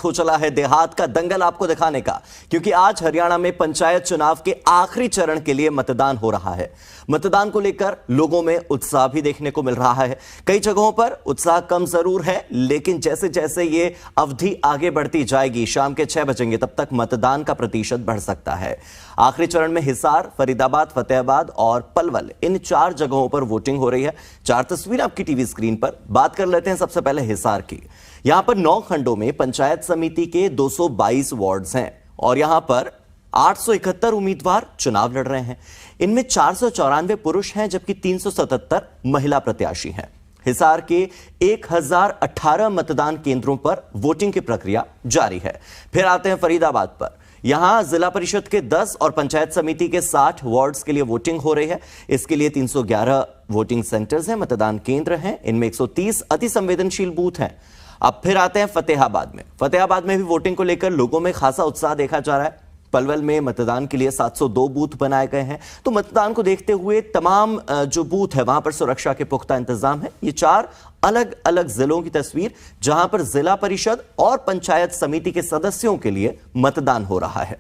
वक्त हो चला है देहात का दंगल आपको दिखाने का, क्योंकि आज हरियाणा में पंचायत चुनाव के आखिरी चरण के लिए मतदान हो रहा है। मतदान को लेकर लोगों में उत्साह भी देखने को मिल रहा है। कई जगहों पर उत्साह कम जरूर है, लेकिन जैसे जैसे ये अवधि आगे बढ़ती जाएगी, शाम के 6 बजेंगे, तब तक मतदान का प्रतिशत बढ़ सकता है। आखिरी चरण में हिसार, फरीदाबाद, फतेहाबाद और पलवल, इन 4 जगहों पर वोटिंग हो रही है। 4 तस्वीरें आपकी टीवी स्क्रीन पर। बात कर लेते हैं सबसे पहले हिसार की। यहां पर 9 खंडों में पंचायत समिति के 222 वार्ड्स हैं और यहां पर 871 उम्मीदवार चुनाव लड़ रहे हैं। इनमें 494 पुरुष हैं, जबकि 377 महिला प्रत्याशी हैं। हिसार के 1018 मतदान केंद्रों पर वोटिंग की प्रक्रिया जारी है। फिर आते हैं फरीदाबाद पर। यहां जिला परिषद के 10 और पंचायत समिति के 60 वार्ड्स के लिए वोटिंग हो रही है। इसके लिए 311 वोटिंग सेंटर्स हैं, मतदान केंद्र हैं। इनमें 130 अति संवेदनशील बूथ हैं। अब फिर आते हैं फतेहाबाद में। फतेहाबाद में भी वोटिंग को लेकर लोगों में खासा उत्साह देखा जा रहा है। पलवल में मतदान के लिए 702 बूथ बनाए गए हैं। तो मतदान को देखते हुए तमाम जो बूथ है वहां पर सुरक्षा के पुख्ता इंतजाम है। ये 4 अलग अलग जिलों की तस्वीर, जहां पर जिला परिषद और पंचायत समिति के सदस्यों के लिए मतदान हो रहा है।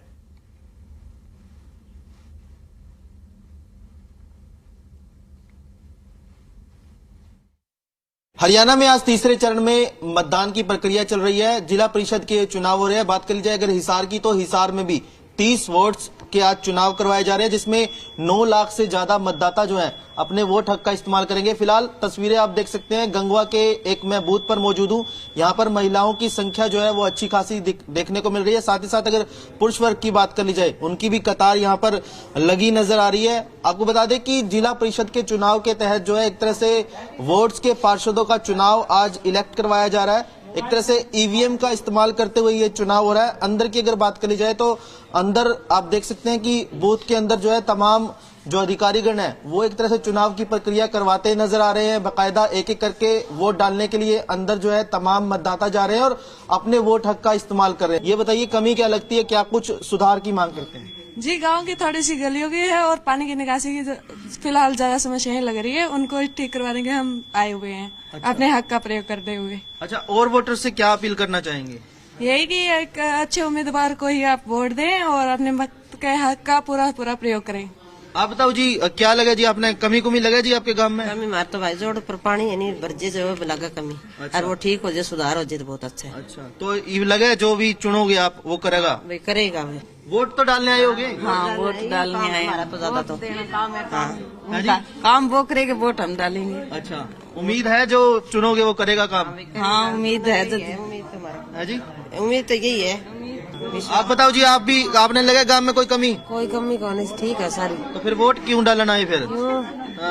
हरियाणा में आज तीसरे चरण में मतदान की प्रक्रिया चल रही है। जिला परिषद के चुनाव हो रहे हैं। बात कर ली जाए अगर हिसार की, तो हिसार में भी 30 वार्ड्स के आज चुनाव करवाए जा रहे हैं, जिसमें 9 लाख से ज्यादा मतदाता जो हैं अपने वोट हक का इस्तेमाल करेंगे। फिलहाल तस्वीरें आप देख सकते हैं, गंगवा के एक मैं बूथ पर मौजूद हूं। यहां पर महिलाओं की संख्या जो है वो अच्छी खासी देखने को मिल रही है। साथ ही साथ अगर पुरुष वर्ग की बात कर ली जाए, उनकी भी कतार यहां पर लगी नजर आ रही है। आपको बता दें कि जिला परिषद के चुनाव के तहत जो है एक तरह से वार्ड्स के पार्षदों का चुनाव आज इलेक्ट करवाया जा रहा है। एक तरह से ईवीएम का इस्तेमाल करते हुए ये चुनाव हो रहा है। अंदर की अगर बात करी जाए तो अंदर आप देख सकते हैं कि बूथ के अंदर जो है तमाम जो अधिकारीगण है वो एक तरह से चुनाव की प्रक्रिया करवाते नजर आ रहे हैं। बाकायदा एक एक करके वोट डालने के लिए अंदर जो है तमाम मतदाता जा रहे हैं और अपने वोट हक का इस्तेमाल कर रहे हैं। ये बताइए, कमी क्या लगती है, क्या कुछ सुधार की मांग करते हैं? जी, गांव की थोड़ी सी गलियों की है और पानी की निकासी की फिलहाल ज्यादा समस्याएं लग रही है, उनको ठीक करवाने के हम आए हुए हैं। अच्छा। अपने हक का प्रयोग करते हुए। अच्छा, और वोटर से क्या अपील करना चाहेंगे? यही कि एक अच्छे उम्मीदवार को ही आप वोट दें और अपने मत के हक का पूरा प्रयोग करें। आप बताओ जी, क्या लगा जी, आपने कमी लगा जी आपके गांव में? कमी मार तो भाई जोड़ पर पानी है नहीं, बर्जे जो है लगा कमी। अच्छा। और वो ठीक हो जाए, सुधार हो जाए तो बहुत अच्छा है। अच्छा, तो ये लगे जो भी चुनोगे आप वो करेगा? भाई करेगा भाई। वोट तो डालने आए होगे? हाँ, वोट डालने आए हमारा तो ज्यादा तो काम वो करेगा, वोट हम डालेंगे। अच्छा, उम्मीद है जो चुनोगे वो करेगा काम? हाँ, उम्मीद है जी, उम्मीद तो यही है। आप बताओ जी, आप भी, आपने लगा गांव में कोई कमी? कोई कमी कौन, ठीक है सारी। तो फिर वोट क्यों डालना है फिर?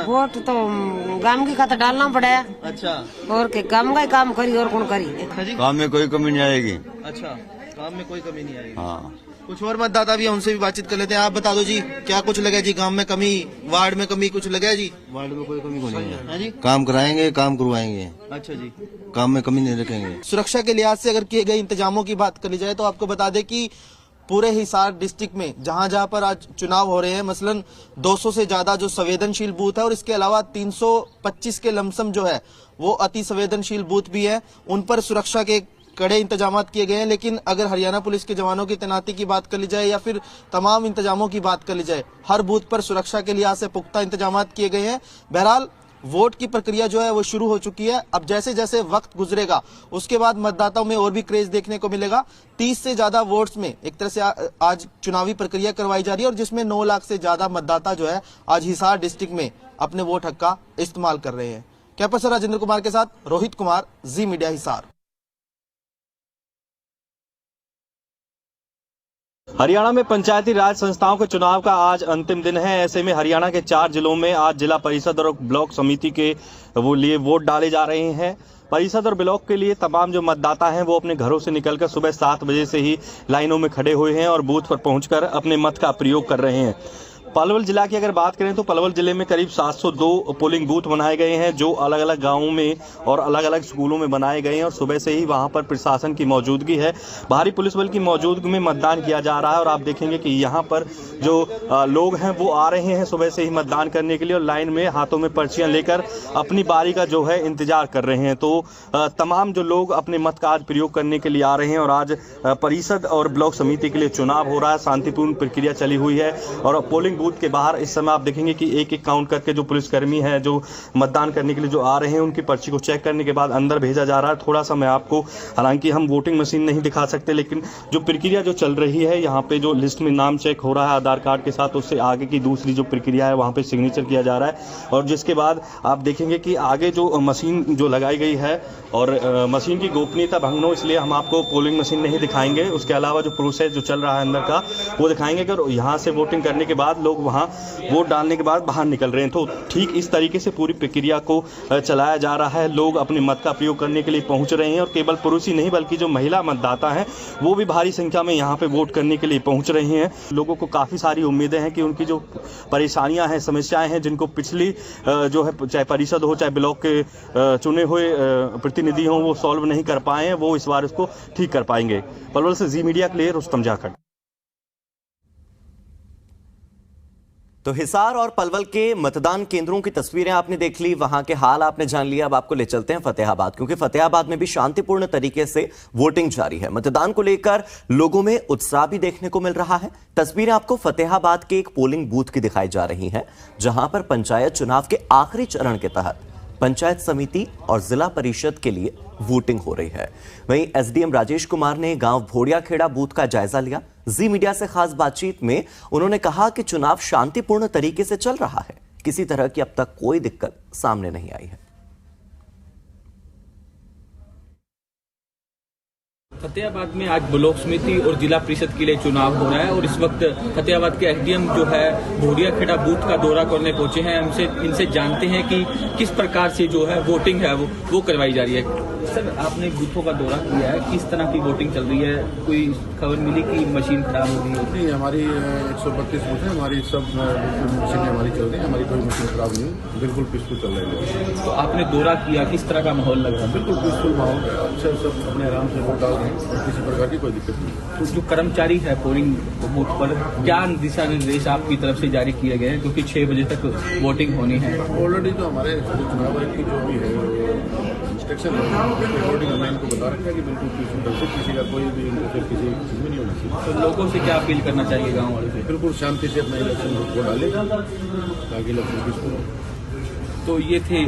वोट तो गांव की खाता डालना पड़ेगा। अच्छा, और के गांव का ही काम करी और कौन करी? काम में कोई कमी नहीं आएगी। अच्छा, काम में कोई कमी नहीं आएगी। हाँ, कुछ और मतदाता भी है, उनसे भी बातचीत कर लेते हैं। आप बता दो जी, क्या कुछ लगा जी गांव में कमी, वार्ड में कमी कुछ लगा जी? वार्ड में कोई कमी नहीं है जी, काम कराएंगे, काम करवाएंगे। अच्छा जी, काम में कमी नहीं रखेंगे। सुरक्षा के लिहाज से अगर किए गए इंतजामों की बात कर ली जाए तो आपको बता दें कि पूरे हिसार डिस्ट्रिक्ट में जहां जहां पर आज चुनाव हो रहे हैं, मसलन 200 से ज्यादा जो संवेदनशील बूथ है और इसके अलावा 325 के लमसम जो है वो अति संवेदनशील बूथ भी है, उन पर सुरक्षा के कड़े इंतजाम किए गए हैं। लेकिन अगर हरियाणा पुलिस के जवानों की तैनाती की बात कर ली जाए या फिर तमाम इंतजामों की बात कर ली जाए, हर बूथ पर सुरक्षा के लिहाज से पुख्ता इंतजाम किए गए हैं। बहरहाल वोट की प्रक्रिया जो है वो शुरू हो चुकी है। अब जैसे जैसे वक्त गुजरेगा उसके बाद मतदाताओं में और भी क्रेज देखने को मिलेगा। 30 से ज्यादा वोट्स में एक तरह से आज चुनावी प्रक्रिया करवाई जा रही है और जिसमें 9 लाख से ज्यादा मतदाता जो है आज हिसार डिस्ट्रिक्ट में अपने वोट हक का इस्तेमाल कर रहे हैं। कैमरा पर्सन राजेंद्र कुमार के साथ रोहित कुमार, जी मीडिया हिसार। हरियाणा में पंचायती राज संस्थाओं के चुनाव का आज अंतिम दिन है। ऐसे में हरियाणा के 4 जिलों में आज जिला परिषद और ब्लॉक समिति के लिए वोट डाले जा रहे हैं। परिषद और ब्लॉक के लिए तमाम जो मतदाता हैं वो अपने घरों से निकलकर सुबह 7 बजे से ही लाइनों में खड़े हुए हैं और बूथ पर पहुंचकर अपने मत का प्रयोग कर रहे हैं। पलवल जिला की अगर बात करें तो पलवल जिले में करीब 702 पोलिंग बूथ बनाए गए हैं जो अलग अलग गांवों में और अलग अलग स्कूलों में बनाए गए हैं और सुबह से ही वहां पर प्रशासन की मौजूदगी है, भारी पुलिस बल की मौजूदगी में मतदान किया जा रहा है। और आप देखेंगे कि यहां पर जो लोग हैं वो आ रहे हैं सुबह से ही मतदान करने के लिए और लाइन में हाथों में पर्चियां लेकर अपनी बारी का जो है इंतजार कर रहे हैं। तो तमाम जो लोग अपने मत का आज प्रयोग करने के लिए आ रहे हैं और आज परिषद और ब्लॉक समिति के लिए चुनाव हो रहा है, शांतिपूर्ण प्रक्रिया चली हुई है। और पोलिंग बूथ के बाहर इस समय आप देखेंगे कि एक एक काउंट करके जो पुलिसकर्मी हैं जो मतदान करने के लिए जो आ रहे हैं उनकी पर्ची को चेक करने के बाद अंदर भेजा जा रहा है। थोड़ा सा मैं आपको, हालांकि हम वोटिंग मशीन नहीं दिखा सकते, लेकिन जो प्रक्रिया जो चल रही है यहाँ पे जो लिस्ट में नाम चेक हो रहा है आधार कार्ड के साथ, उससे आगे की दूसरी जो प्रक्रिया है वहाँ पे सिग्नेचर किया जा रहा है। और जिसके बाद आप देखेंगे कि आगे जो मशीन जो लगाई गई है और मशीन की गोपनीयता भंग हो, इसलिए हम आपको पोलिंग मशीन नहीं दिखाएंगे। उसके अलावा जो प्रोसेस जो चल रहा है अंदर का वो दिखाएंगे कि यहाँ से वोटिंग करने के बाद लोग वहाँ वोट डालने के बाद बाहर निकल रहे हैं। तो ठीक इस तरीके से पूरी प्रक्रिया को चलाया जा रहा है। लोग अपने मत का प्रयोग करने के लिए पहुंच रहे हैं और केवल पुरुष ही नहीं बल्कि जो महिला मतदाता हैं वो भी भारी संख्या में यहाँ पे वोट करने के लिए पहुंच रहे हैं। लोगों को काफ़ी सारी उम्मीदें हैं कि उनकी जो परेशानियां हैं, समस्याएं हैं, जिनको पिछली जो है चाहे परिषद हो चाहे ब्लॉक के चुने हुए प्रतिनिधि हों वो सॉल्व नहीं कर पाए हैं, वो इस बार इसको ठीक कर पाएंगे। पलवल से जी मीडिया के लिए रुस्तम जाखड़। तो हिसार और पलवल के मतदान केंद्रों की तस्वीरें आपने देख ली, वहां के हाल आपने जान लिया। अब आपको ले चलते हैं फतेहाबाद, क्योंकि फतेहाबाद में भी शांतिपूर्ण तरीके से वोटिंग जारी है। मतदान को लेकर लोगों में उत्साह भी देखने को मिल रहा है। तस्वीरें आपको फतेहाबाद के एक पोलिंग बूथ की दिखाई जा रही हैं, जहां पर पंचायत चुनाव के आखिरी चरण के तहत पंचायत समिति और जिला परिषद के लिए वोटिंग हो रही है। वहीं एसडीएम राजेश कुमार ने गांव भोड़ियाखेड़ा बूथ का जायजा लिया। जी मीडिया से खास बातचीत में उन्होंने कहा कि चुनाव शांतिपूर्ण तरीके से चल रहा है, किसी तरह की अब तक कोई दिक्कत सामने नहीं आई है। फतेहाबाद में आज ब्लॉक समिति और जिला परिषद के लिए चुनाव हो रहा है और इस वक्त फतेहाबाद के एसडीएम जो है भोड़ियाखेड़ा बूथ का दौरा करने पहुंचे हैं। इनसे जानते हैं कि किस प्रकार से जो है वोटिंग है वो करवाई जा रही है। सर, आपने बूथों का दौरा किया है, किस तरह की वोटिंग चल रही है? कोई खबर मिली कि मशीन खराब हो गई है? नहीं, हमारी 132 बूथ है, हमारी सब मशीनें हमारी चल रही है, हमारी कोई मशीन खराब नहीं, बिल्कुल पीसफुल चल रही है। तो आपने दौरा किया, किस तरह का माहौल लग रहा है? बिल्कुल पीसफुल माहौल, अच्छा, सब अपने आराम से वोट डाल रहे हैं और किसी प्रकार की कोई दिक्कत नहीं। तो जो कर्मचारी है पोलिंग बूथ पर, क्या दिशा निर्देश आपकी तरफ से जारी किए गए हैं, क्योंकि 6 बजे तक वोटिंग होनी है? ऑलरेडी तो हमारे चुनाव आयोग की जो भी है इंस्ट्रक्शन ऑलरेडी हमने इनको बता रखा है कि बिल्कुल पीसफुल ढंग से, किसी का कोई भी किसी चीज में नहीं होना चाहिए। तो लोगों से क्या अपील करना चाहिए गाँव वालों से? बिल्कुल शांति से अपना इलेक्शन वोट डालें ताकि इलेक्शन पीसफुल हो। तो ये थे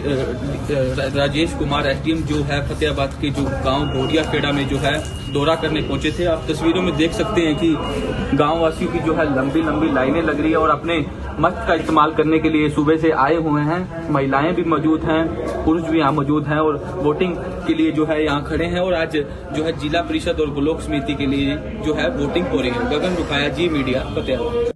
राजेश कुमार एसडीएम जो है फतेहाबाद के जो गांव भोड़ियाखेड़ा में जो है दौरा करने पहुंचे थे। आप तस्वीरों में देख सकते हैं कि गांव वासियों की जो है लंबी लंबी लाइनें लग रही है और अपने मत का इस्तेमाल करने के लिए सुबह से आए हुए हैं। महिलाएं भी मौजूद हैं, पुरुष भी यहाँ मौजूद हैं और वोटिंग के लिए जो है यहाँ खड़े हैं। और आज जो है जिला परिषद और ब्लॉक समिति के लिए जो है वोटिंग हो रही है। गगन रुखाया, जी मीडिया, फतेहाबाद।